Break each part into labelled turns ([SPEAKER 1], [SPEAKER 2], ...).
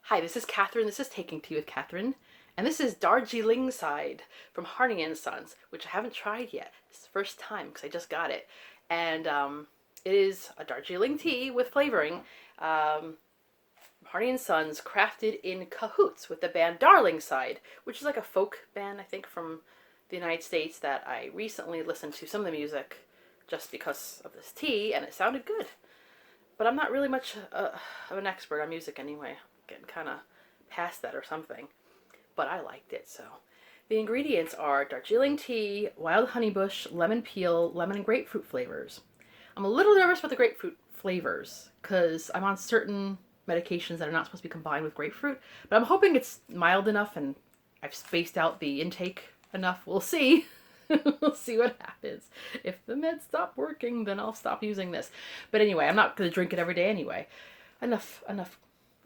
[SPEAKER 1] Hi, this is Catherine. This is Taking Tea with Catherine. And this is Darjeeling Side from Harney and Sons, which I haven't tried yet. It's the first time because I just got it. And it is a Darjeeling tea with flavoring. Harney and Sons crafted in cahoots with the band Darling Side, which is like a folk band, I think, from the United States that I recently listened to some of the music just because of this tea, and it sounded good. But I'm not really much of an expert on music anyway. Getting kind of past that or something. But I liked it, so. The ingredients are Darjeeling tea, wild honeybush, lemon peel, lemon and grapefruit flavors. I'm a little nervous about the grapefruit flavors because I'm on certain medications that are not supposed to be combined with grapefruit. But I'm hoping it's mild enough and I've spaced out the intake enough. We'll see. We'll see what happens. If the meds stop working, then I'll stop using this. But anyway, I'm not going to drink it every day anyway. Enough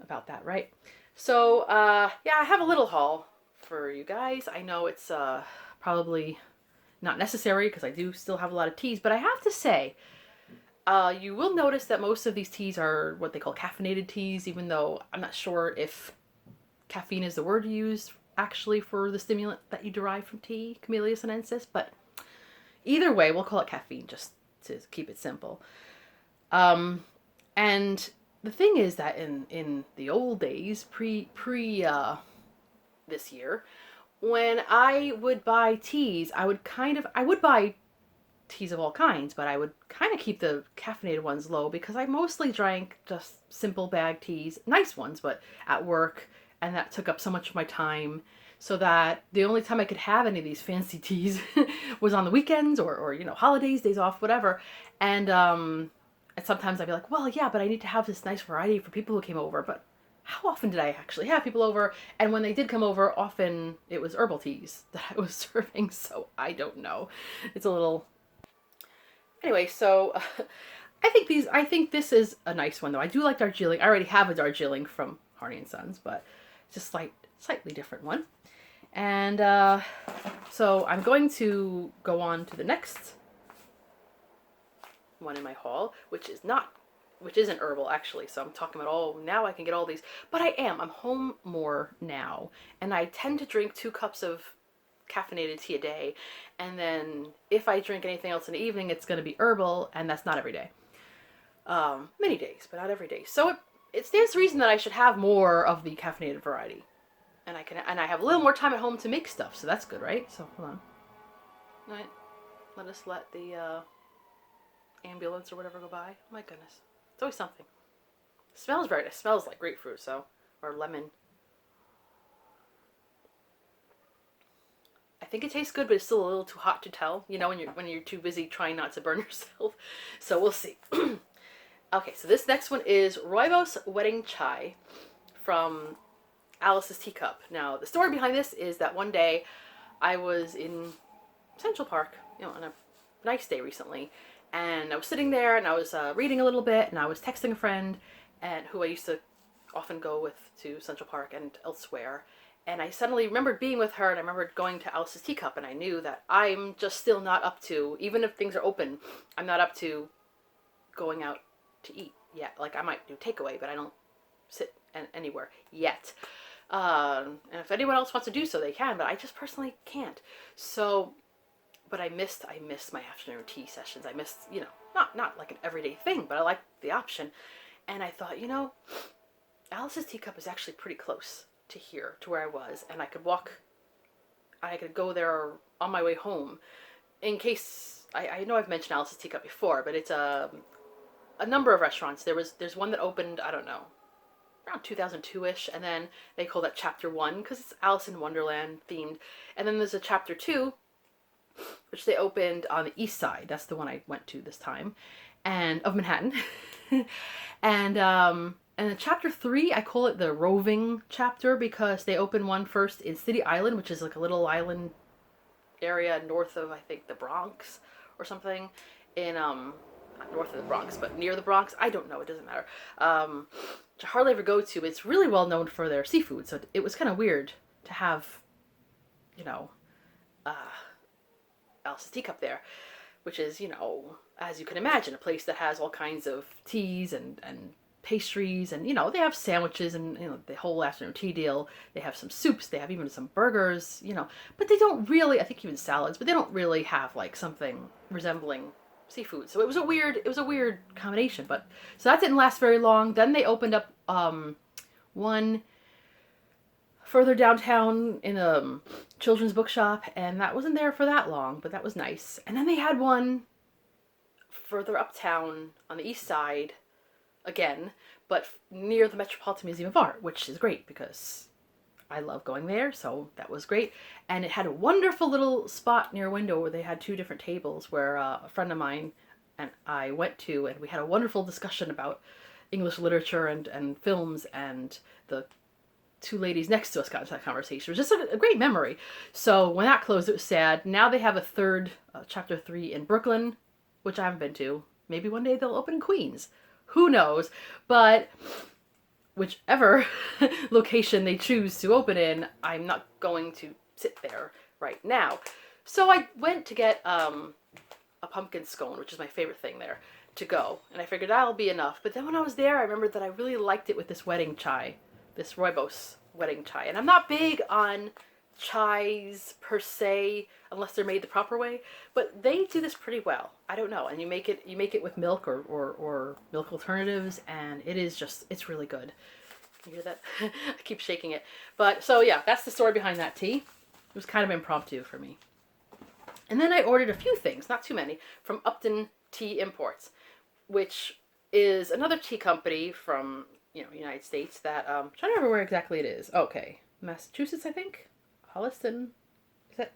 [SPEAKER 1] about that, right? So, yeah, I have a little haul for you guys. I know it's probably not necessary because I do still have a lot of teas, but I have to say, you will notice that most of these teas are what they call caffeinated teas, even though I'm not sure if caffeine is the word used actually for the stimulant that you derive from tea, Camellia sinensis, but either way, we'll call it caffeine just to keep it simple. And the thing is that in the old days, pre this year, when I would buy teas, I would buy teas of all kinds, but I would kind of keep the caffeinated ones low because I mostly drank just simple bag teas, nice ones, but at work, and that took up so much of my time, so that the only time I could have any of these fancy teas was on the weekends or holidays, days off, whatever. And sometimes I'd be like, well, yeah, but I need to have this nice variety for people who came over. But how often did I actually have people over? And when they did come over, often it was herbal teas that I was serving. So I don't know. It's a little. Anyway, so I think this is a nice one though. I do like Darjeeling. I already have a Darjeeling from Harney and Sons, but it's just slightly different one. And so I'm going to go on to the next one in my haul, which isn't herbal actually. So I'm talking about now I can get all these, but I'm home more now, and I tend to drink 2 cups of caffeinated tea a day, and then if I drink anything else in the evening, it's going to be herbal, and that's not every day. Many days, but not every day. So it stands to reason that I should have more of the caffeinated variety, and I have a little more time at home to make stuff, so that's good, right? So hold on. All right, let us let the ambulance or whatever go by. Oh my goodness, it's always something. It smells very nice. It smells like grapefruit, or lemon. I think it tastes good, but it's still a little too hot to tell. When you're too busy trying not to burn yourself. So we'll see. Okay, so this next one is Ribose Wedding Chai from Alice's Teacup. Now, the story behind this is that one day I was in Central Park, on a nice day recently, and I was sitting there and I was reading a little bit, and I was texting a friend and who I used to often go with to Central Park and elsewhere. And I suddenly remembered being with her, and I remembered going to Alice's Teacup, and I knew that I'm just still not up to, even if things are open, I'm not up to going out to eat yet. Like, I might do takeaway, but I don't sit anywhere yet. And if anyone else wants to do so, they can, but I just personally can't. So, but I missed my afternoon tea sessions. I missed, not like an everyday thing, but I liked the option. And I thought, Alice's Teacup is actually pretty close to here, to where I was, and I could go there on my way home. In case, I know I've mentioned Alice's Teacup before, but it's a number of restaurants. There's one that opened, I don't know, around 2002-ish, and then they call that Chapter 1 because it's Alice in Wonderland themed. And then there's a Chapter 2, which they opened on the east side. That's the one I went to this time, and of Manhattan. And in Chapter 3, I call it the roving chapter because they opened one first in City Island, which is like a little island area north of, I think, the Bronx or something. Not north of the Bronx, but near the Bronx. I don't know. It doesn't matter. Which I hardly ever go to. It's really well known for their seafood, so it was kind of weird to have, Alice's Teacup there, which is, as you can imagine, a place that has all kinds of teas and pastries, and they have sandwiches, and the whole afternoon tea deal. They have some soups, they have even some burgers, but they don't really, I think even salads, but they don't really have like something resembling seafood. So it was a weird combination. But so that didn't last very long. Then they opened up one further downtown in a children's bookshop, and that wasn't there for that long, but that was nice. And then they had one further uptown on the east side again, but near the Metropolitan Museum of Art, which is great because I love going there, so that was great. And it had a wonderful little spot near a window where they had two different tables where a friend of mine and I went to, and we had a wonderful discussion about English literature and films, and the two ladies next to us got into that conversation. It was just a great memory. So when that closed, it was sad. Now they have a third, chapter 3 in Brooklyn, which I haven't been to. Maybe one day they'll open in Queens. Who knows? But whichever location they choose to open in, I'm not going to sit there right now. So I went to get a pumpkin scone, which is my favorite thing there, to go. And I figured that'll be enough. But then when I was there, I remembered that I really liked it with this wedding chai, this Ribose wedding chai. And I'm not big on chais per se, unless they're made the proper way, but they do this pretty well. I don't know. And you make it with milk or milk alternatives, and it's really good. Can you hear that? I keep shaking it. But so yeah, that's the story behind that tea. It was kind of impromptu for me. And then I ordered a few things, not too many, from Upton Tea Imports, which is another tea company from United States that I'm trying to remember where exactly it is. Okay, Massachusetts, I think. Holliston, is that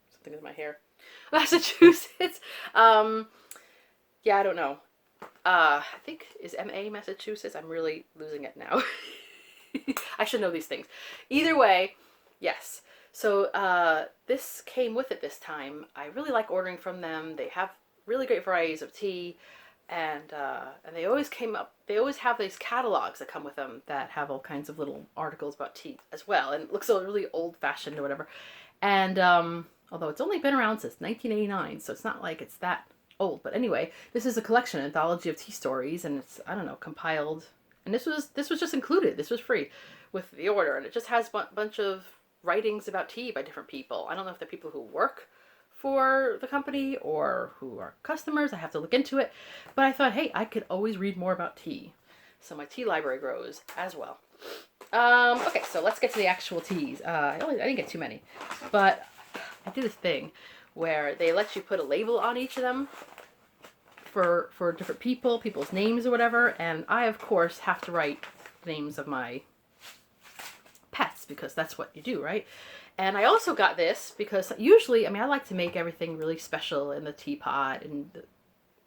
[SPEAKER 1] something with my hair? Massachusetts. Yeah, I don't know. I think is MA Massachusetts. I'm really losing it now. I should know these things. Either way, yes. So this came with it this time. I really like ordering from them. They have really great varieties of tea. And they always have these catalogs that come with them that have all kinds of little articles about tea as well, and it looks so really old fashioned or whatever. And although it's only been around since 1989, so it's not like it's that old. But anyway, this is a collection, Anthology of T Stories, and it's, I don't know, compiled. And this was just included. This was free with the order, and it just has a bunch of writings about tea by different people. I don't know if they're people who work for the company or who are customers. I have to look into it. But I thought, hey, I could always read more about tea. So my tea library grows as well. Okay, so let's get to the actual teas. I didn't get too many. But I did this thing where they let you put a label on each of them for different people's names or whatever. And I, of course, have to write the names of my pets because that's what you do, right? And I also got this because usually, I like to make everything really special in the teapot and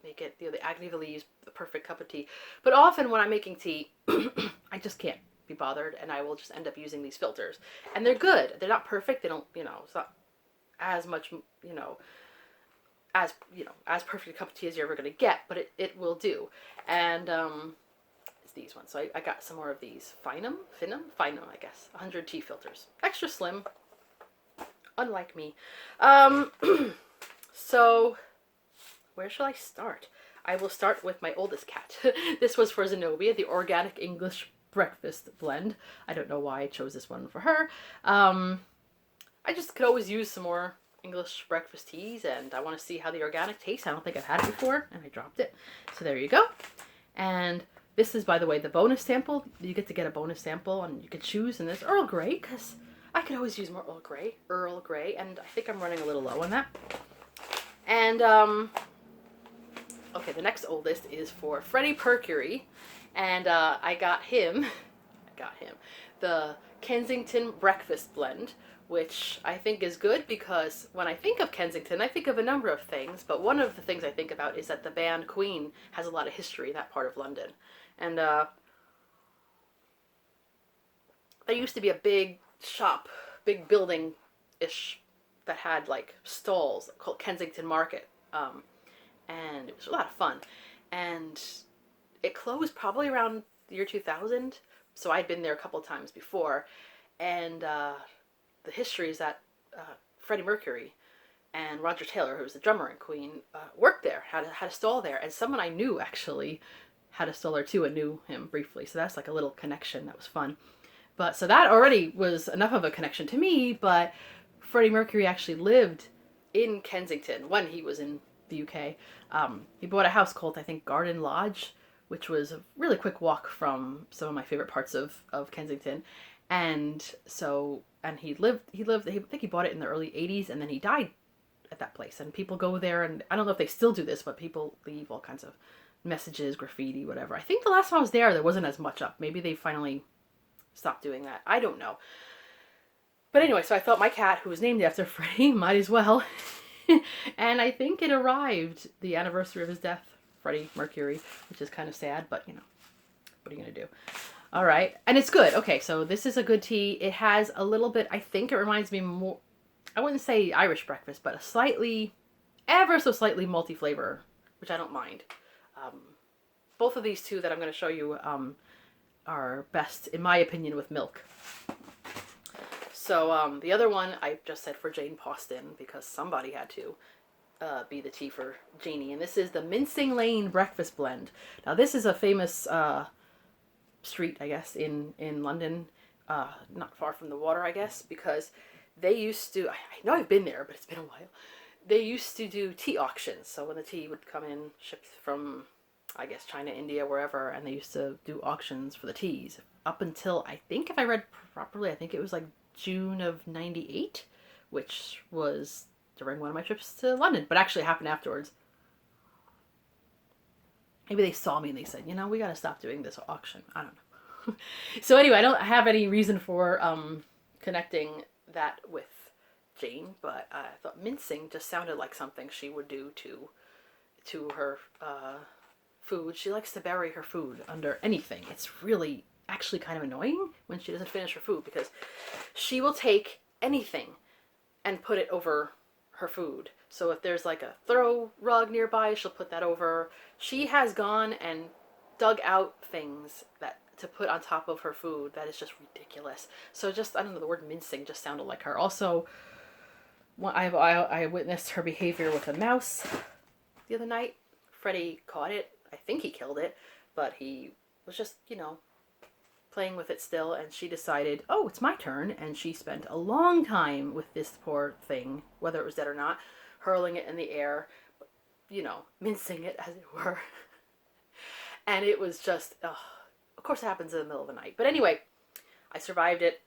[SPEAKER 1] make it, the agony of the leaves, the perfect cup of tea. But often when I'm making tea, I just can't be bothered, and I will just end up using these filters. And they're good. They're not perfect. They don't, it's not as much, as perfect a cup of tea as you're ever going to get, but it will do. And it's these ones. So I got some more of these Finum, I guess. 100 tea filters. Extra slim. Unlike me. So, where shall I start? I will start with my oldest cat. This was for Zenobia, the Organic English Breakfast Blend. I don't know why I chose this one for her. I just could always use some more English breakfast teas, and I want to see how the organic tastes. I don't think I've had it before, and I dropped it. So there you go. And this is, by the way, the bonus sample. You get to get a bonus sample, and you can choose, and there's Earl Grey, because I could always use more Earl Grey, and I think I'm running a little low on that. And, okay, the next oldest is for Freddie Mercury, and I got him, the Kensington Breakfast Blend, which I think is good because when I think of Kensington, I think of a number of things, but one of the things I think about is that the band Queen has a lot of history in that part of London. And there used to be a big shop, big building-ish, that had like stalls called Kensington Market, and it was a lot of fun. And it closed probably around the year 2000, so I'd been there a couple times before, and the history is that Freddie Mercury and Roger Taylor, who was the drummer in Queen, worked there, had a stall there, and someone I knew actually had a stroll there too and knew him briefly. So that's like a little connection that was fun. But so that already was enough of a connection to me. But Freddie Mercury actually lived in Kensington when he was in the UK. He bought a house called, I think, Garden Lodge, which was a really quick walk from some of my favorite parts of Kensington. And so, and I think he bought it in the early 80s, and then he died at that place. And people go there, and I don't know if they still do this, but people leave all kinds of messages, graffiti, whatever. I think the last time I was there wasn't as much up. Maybe they finally stopped doing that. I don't know. But anyway, so I thought my cat, who was named after Freddie, might as well. And I think it arrived the anniversary of his death, Freddie Mercury, which is kind of sad, but you know, what are you going to do? All right. And it's good. Okay, so this is a good tea. It has a little bit, I think it reminds me more, I wouldn't say Irish breakfast, but a slightly, ever so slightly malty flavor, which I don't mind. Both of these two that I'm going to show you are best, in my opinion, with milk. So the other one I just said for Jane Poston because somebody had to be the tea for Janey. And this is the Mincing Lane Breakfast Blend. Now this is a famous street, I guess, in London, not far from the water, I guess, because they used to, I know I've been there, but it's been a while. They used to do tea auctions. So when the tea would come in, shipped from, I guess, China, India, wherever, and they used to do auctions for the teas up until, I think if I read properly, I think it was like June of 98, which was during one of my trips to London, but actually happened afterwards. Maybe they saw me and they said, you know, we got to stop doing this auction. I don't know. So anyway, I don't have any reason for connecting that with Jane, but I thought mincing just sounded like something she would do to her food. She likes to bury her food under anything. It's really actually kind of annoying when she doesn't finish her food because she will take anything and put it over her food. So if there's like a throw rug nearby, she'll put that over. She has gone and dug out things that to put on top of her food that is just ridiculous. So just, I don't know, the word mincing just sounded like her. Also, I witnessed her behavior with a mouse the other night. Freddie caught it. I think he killed it, but he was just, you know, playing with it still, and she decided, oh, it's my turn, and she spent a long time with this poor thing, whether it was dead or not, hurling it in the air, you know, mincing it, as it were. And it was just, of course it happens in the middle of the night. But anyway, I survived it.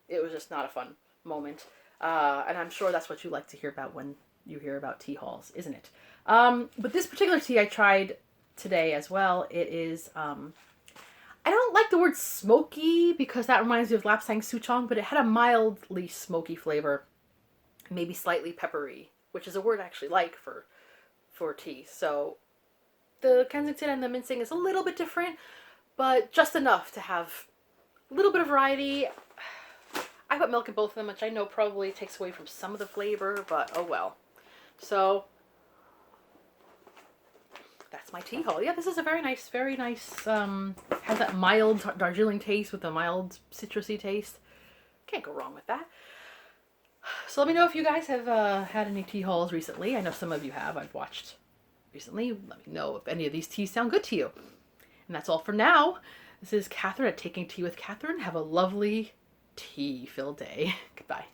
[SPEAKER 1] It was just not a fun moment. And I'm sure that's what you like to hear about when you hear about tea hauls, isn't it? But this particular tea I tried today as well. It is, I don't like the word smoky because that reminds me of Lapsang Souchong, but it had a mildly smoky flavor, maybe slightly peppery, which is a word I actually like for tea. So the Kensington and the mincing is a little bit different, but just enough to have a little bit of variety. I put milk in both of them, which I know probably takes away from some of the flavor, but oh well. So that's my tea haul. Yeah, this is a very nice, has that mild Darjeeling taste with a mild citrusy taste. Can't go wrong with that. So let me know if you guys have had any tea hauls recently. I know some of you have. I've watched recently. Let me know if any of these teas sound good to you. And that's all for now. This is Catherine at Taking Tea with Catherine. Have a lovely tea-filled day. Goodbye.